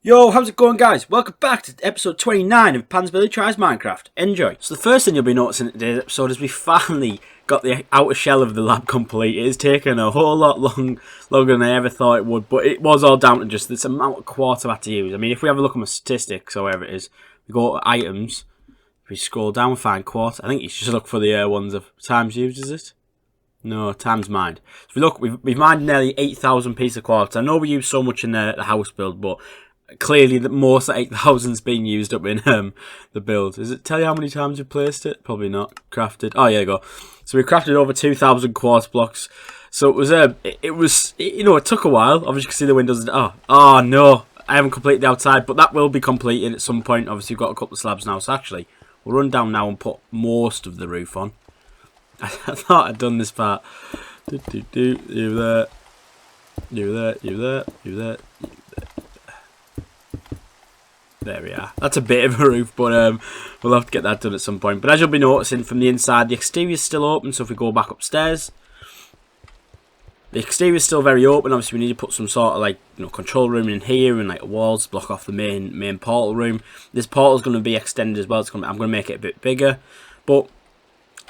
Yo, how's it going, guys? Welcome back to episode 29 of Panzerbilly Tries Minecraft. Enjoy. So the first thing you'll be noticing in today's episode is we finally got the outer shell of the lab complete. It has taken a whole lot longer than I ever thought it would, but it was all down to just this amount of quartz I've had to use. I mean, if we have a look at my statistics, or whatever it is, we go to items, if we scroll down, we find quartz. I think you should look for the ones of times used, is it? No, times mined. So if we look, we've mined nearly 8,000 pieces of quartz. I know we use so much in the house build, but clearly the most of 8,000's been used up in the build. Does it tell you how many times we placed it? Probably not. Crafted. Oh, yeah, you go. So we crafted over 2,000 quartz blocks. So it was it took a while. Obviously you can see the windows. Oh no, I haven't completed the outside, but that will be completed at some point. Obviously we've got a couple of slabs now. So actually we'll run down now and put most of the roof on. I thought I'd done this part. You there, you there, you there, you there. There we are. That's a bit of a roof, but we'll have to get that done at some point. But as you'll be noticing from the inside, the exterior is still open. So if we go back upstairs, the exterior is still very open. Obviously, we need to put some sort of control room in here and like walls to block off the main portal room. This portal is going to be extended as well. I'm going to make it a bit bigger, but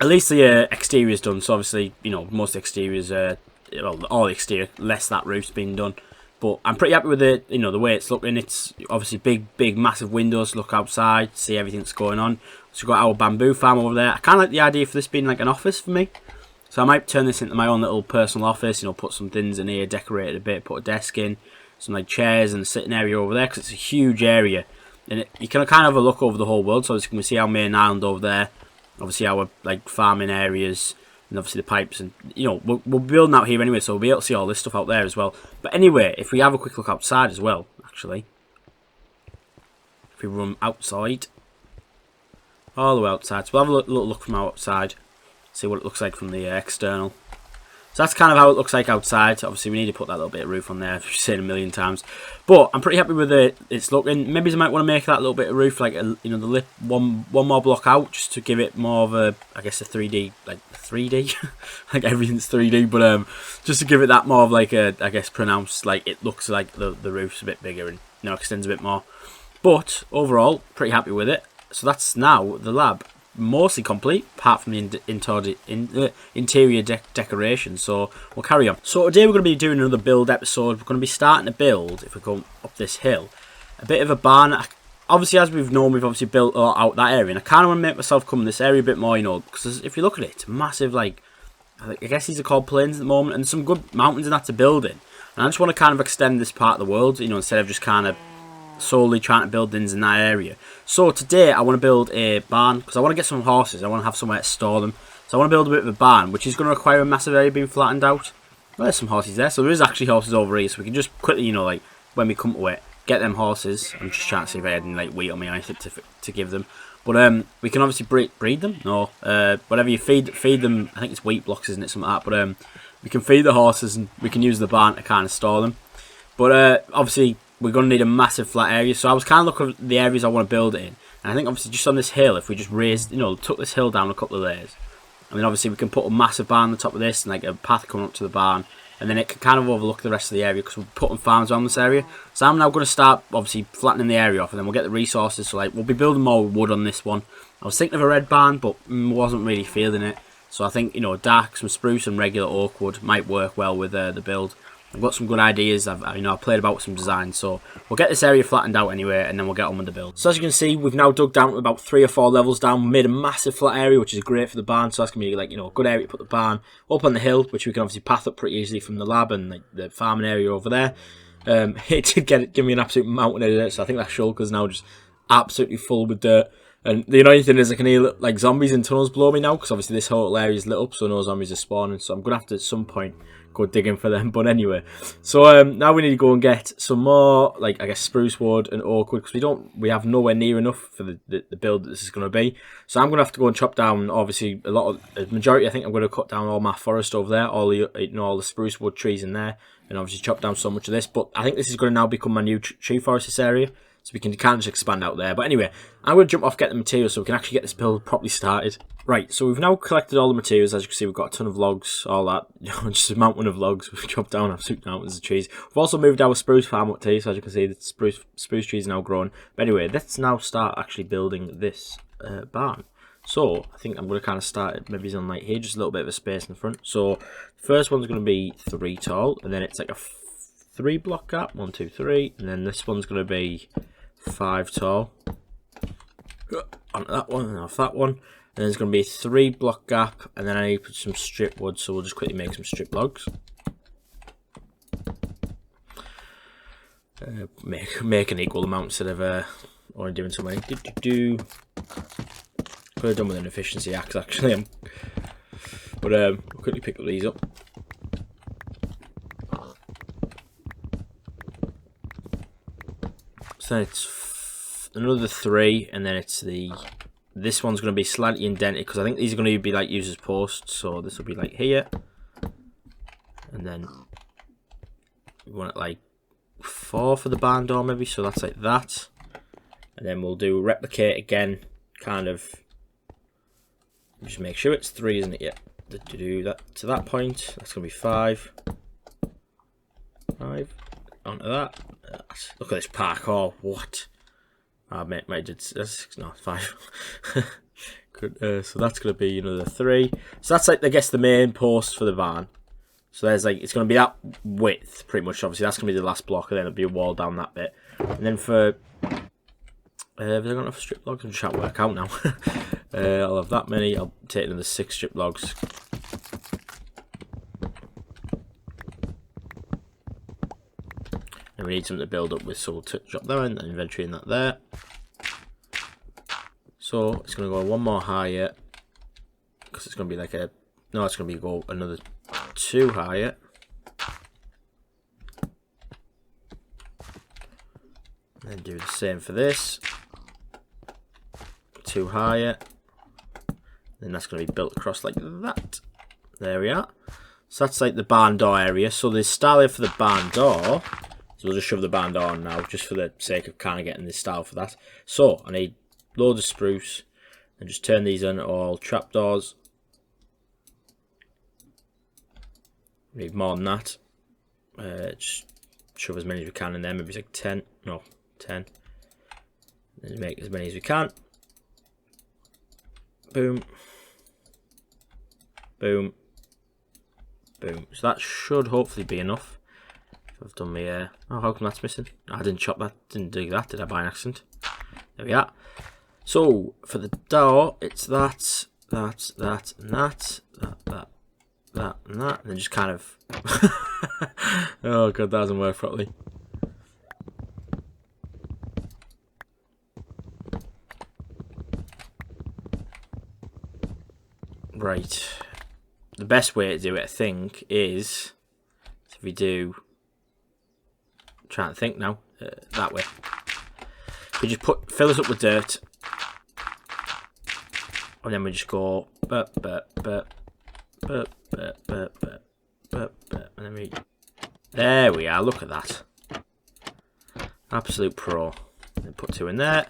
at least the exterior is done. So obviously, most exteriors, well, all the exterior, less that roof's been done. But I'm pretty happy with it, the way it's looking. It's obviously big, massive windows to look outside, see everything that's going on. So we've got our bamboo farm over there. I kind of like the idea for this being like an office for me. So I might turn this into my own little personal office, put some things in here, decorate it a bit, put a desk in, some like chairs and a sitting area over there, because it's a huge area. And you can kind of have a look over the whole world, so as you can see our main island over there, obviously our like farming areas, and obviously the pipes, and we're building out here anyway, so we'll be able to see all this stuff out there as well. But anyway, if we have a quick look outside as well, actually, if we run outside, all the way outside, so we'll have a little look from outside, see what it looks like from the external. So that's kind of how it looks like outside. Obviously we need to put that little bit of roof on there, I've said a million times. But I'm pretty happy with it. It's looking. Maybe I might want to make that little bit of roof like the lip one more block out, just to give it more of a, I guess, a 3D, like 3D, like everything's 3D. But just to give it that more of like a, I guess, pronounced, like it looks like the roof's a bit bigger and extends a bit more. But overall, pretty happy with it. So that's now the lab mostly complete, apart from the interior decoration. So we'll carry on. So today we're going to be doing another build episode. We're going to be starting to build, if we go up this hill, a bit of a barn. Obviously, as we've known, we've obviously built out that area, and I kind of want to make myself come in this area a bit more, because if you look at it, it's massive, like, I guess these are called plains at the moment, and some good mountains and that to build in. And I just want to kind of extend this part of the world, instead of just kind of solely trying to build things in that area. So today I want to build a barn, because I want to get some horses. I want to have somewhere to store them. So I want to build a bit of a barn, which is going to require a massive area being flattened out. Well, there's some horses there, so there is actually horses over here, so we can just quickly, like, when we come to it, get them horses. I'm just trying to see if I had any like wheat on me or anything to give them. But we can obviously breed them. No, whatever you feed them. I think it's wheat blocks, isn't it? Something like that. But we can feed the horses, and we can use the barn to kind of store them. But obviously we're going to need a massive flat area. So I was kind of looking at the areas I want to build it in. And I think obviously just on this hill, if we just raised, took this hill down a couple of layers, and then obviously we can put a massive barn on the top of this, and like a path coming up to the barn, and then it can kind of overlook the rest of the area, because we're putting farms around this area. So I'm now going to start obviously flattening the area off, and then we'll get the resources. So like we'll be building more wood on this one. I was thinking of a red barn, but wasn't really feeling it. So I think dark, some spruce and regular oak wood might work well with the build. I've got some good ideas. I've played about with some designs, so we'll get this area flattened out anyway, and then we'll get on with the build. So as you can see, we've now dug down to about 3 or 4 levels down, made a massive flat area, which is great for the barn. So that's gonna be like a good area to put the barn up on the hill, which we can obviously path up pretty easily from the lab and like the farming area over there. It did give me an absolute mountain of dirt, so I think that shulker's now just absolutely full with dirt. And the annoying thing is I can hear like zombies in tunnels below me now, because obviously this whole area is lit up, so no zombies are spawning. So I'm gonna have to at some point go digging for them. But anyway, so now we need to go and get some more, like, I guess, spruce wood and oak wood, because we have nowhere near enough for the build that this is going to be. So I'm going to have to go and chop down, obviously, a majority. I think I'm going to cut down all my forest over there, all the spruce wood trees in there, and obviously chop down so much of this. But I think this is going to now become my new tree forest, this area, so we can kind of just expand out there. But anyway, I'm going to jump off, get the materials, so we can actually get this build properly started. Right, so we've now collected all the materials. As you can see, we've got a ton of logs, all that. Just a mountain of logs. We've chopped down absolute mountains of trees. We've also moved our spruce farm up to, so as you can see, the spruce trees are now growing. But anyway, let's now start actually building this barn. So, I think I'm going to kind of start it maybe on like here, just a little bit of a space in the front. So, the first one's going to be 3 tall, and then it's like a 3 block gap, 1, 2, 3, and then this one's going to be 5 tall. Onto that one, and off that one. And there's going to be a 3 block gap, and then I need to put some strip wood, so we'll just quickly make some strip logs. Make an equal amount instead of only doing so many. Could have done with an efficiency axe actually, but we'll quickly pick these up. So it's another 3, and then it's this one's going to be slightly indented because I think these are going to be like used as posts. So this will be like here, and then we want it like 4 for the barn door maybe. So that's like that, and then we'll do replicate again. Kind of just make sure it's 3, isn't it? Yeah. To do that to that point, that's going to be 5. 5 onto that. Look at this parkour. What? Ah, mate, that's no 5. Good, so that's going to be another 3. So that's like, I guess, the main post for the barn. So there's like, it's going to be that width pretty much. Obviously, that's going to be the last block, and then it'll be a wall down that bit. And then for have I got enough strip logs? I'm just trying to work out now. I'll have that many. I'll take another 6 strip logs. And we need something to build up with, so we'll drop that in, and inventory in that there. So it's going to go 1 more higher, because it's going to be like no, it's going to be go another 2 higher. And then do the same for this. 2 higher. Then that's going to be built across like that. There we are. So that's like the barn door area. So the style for the barn door. So we'll just shove the barn door on now, just for the sake of kind of getting this style for that. So I need loads of spruce, and just turn these into all trapdoors. Need more than that. Just shove as many as we can in there. Maybe it's like 10. No, 10. Let's make as many as we can. Boom. Boom. Boom. So that should hopefully be enough. I've done my oh, how come that's missing? I didn't chop that, didn't do that, did I by an accident? There we are. So for the door, it's that, and that, and that, and that, and then just kind of oh god, that doesn't work properly. Right. The best way to do it, I think, is if we do. Trying to think now, that way. We just fill us up with dirt, and then we just go and then we. There we are. Look at that. Absolute pro. Then put 2 in there.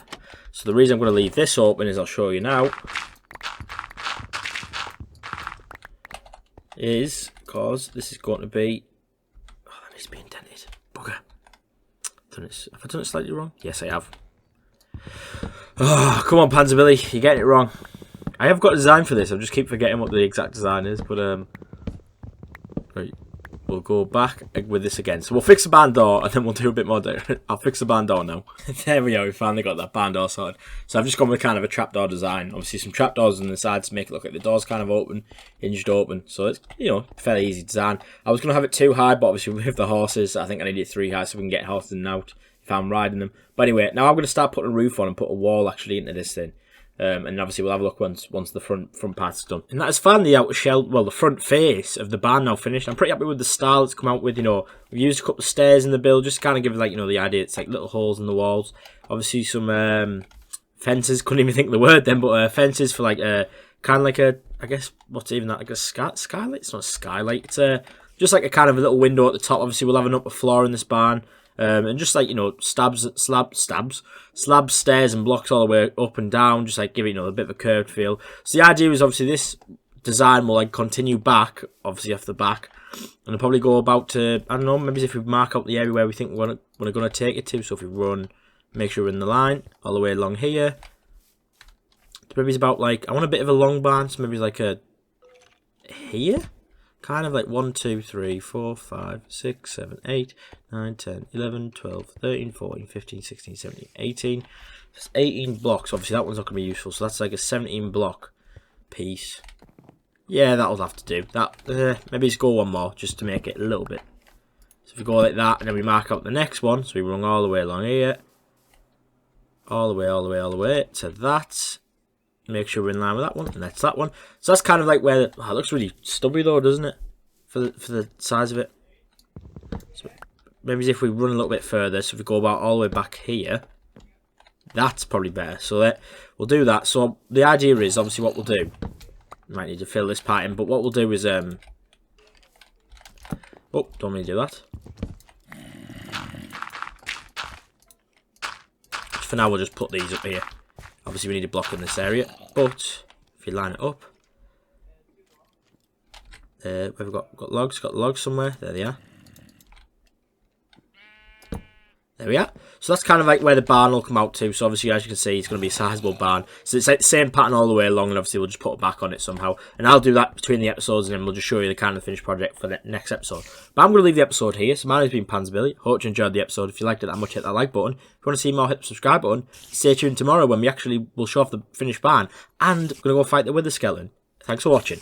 So the reason I'm going to leave this open is I'll show you now. Is because this is going to be. Oh, that needs to be indented. Bugger. Have I done it slightly wrong? Yes, I have. Oh, come on, Panzerbilly, you're getting it wrong. I have got a design for this. I just keep forgetting what the exact design is. But right, we'll go back with this again. So we'll fix the barn door, and then we'll do a bit more. I'll fix the barn door now. There we go. We finally got that barn door sorted. So I've just gone with kind of a trapdoor design. Obviously, some trapdoors on the sides to make it look like the door's kind of open, hinged open. So it's, you know, fairly easy design. I was gonna have it 2 high, but obviously with the horses, I think I need it 3 high so we can get horses in and out if I'm riding them. But anyway, now I'm gonna start putting a roof on and put a wall actually into this thing. And obviously we'll have a look once the front part's done. And that is finally the outer shell, well, the front face of the barn now finished. I'm pretty happy with the style it's come out with. You know, we've used a couple of stairs in the build just to kind of give, like, you know, the idea. It's like little holes in the walls. Obviously some fences, couldn't even think of the word then, but fences for like kind of like a, I guess, what's even that, like a skylight? It's not a skylight, it's just like a kind of a little window at the top. Obviously we'll have an upper floor in this barn. And just like, you know, slabs, stairs and blocks all the way up and down, just like give it, you know, a bit of a curved feel. So the idea is obviously this design will like continue back, obviously off the back, and it'll probably go about to, I don't know, maybe if we mark out the area where we think we're going to take it to. So if we run, make sure we're in the line all the way along here. Maybe it's about like, I want a bit of a long barn, so maybe like a here, kind of like 1, 2, 3, 4, 5, 6, 7, 8, 9, 10, 11, 12, 13, 14, 15, 16, 17, 18. That's 18 blocks. Obviously that one's not going to be useful, so that's like a 17 block piece. Yeah, that'll have to do. That maybe let's go one more just to make it a little bit. So if we go like that, and then we mark out the next one, so we run all the way along here, all the way to that. Make sure we're in line with that one, and that's that one. So that's kind of like where it looks really stubby though, doesn't it? For the size of it. So maybe if we run a little bit further, so if we go about all the way back here, that's probably better. So we'll do that. So the idea is obviously what we'll do. We might need to fill this part in, but what we'll do is oh, don't need to do that. For now, we'll just put these up here. Obviously, we need a block in this area, but if you line it up, we've got logs. Got logs somewhere. There they are. There we are. So that's kind of like where the barn will come out to. So obviously, as you can see, it's going to be a sizable barn. So it's like the same pattern all the way along, and obviously we'll just put it back on it somehow. And I'll do that between the episodes, and then we'll just show you the kind of finished project for the next episode. But I'm going to leave the episode here. So my name's been Panzerbilly. Hope you enjoyed the episode. If you liked it that much, hit that like button. If you want to see more, hit the subscribe button. Stay tuned tomorrow when we actually will show off the finished barn, and we're going to go fight the wither skeleton. Thanks for watching.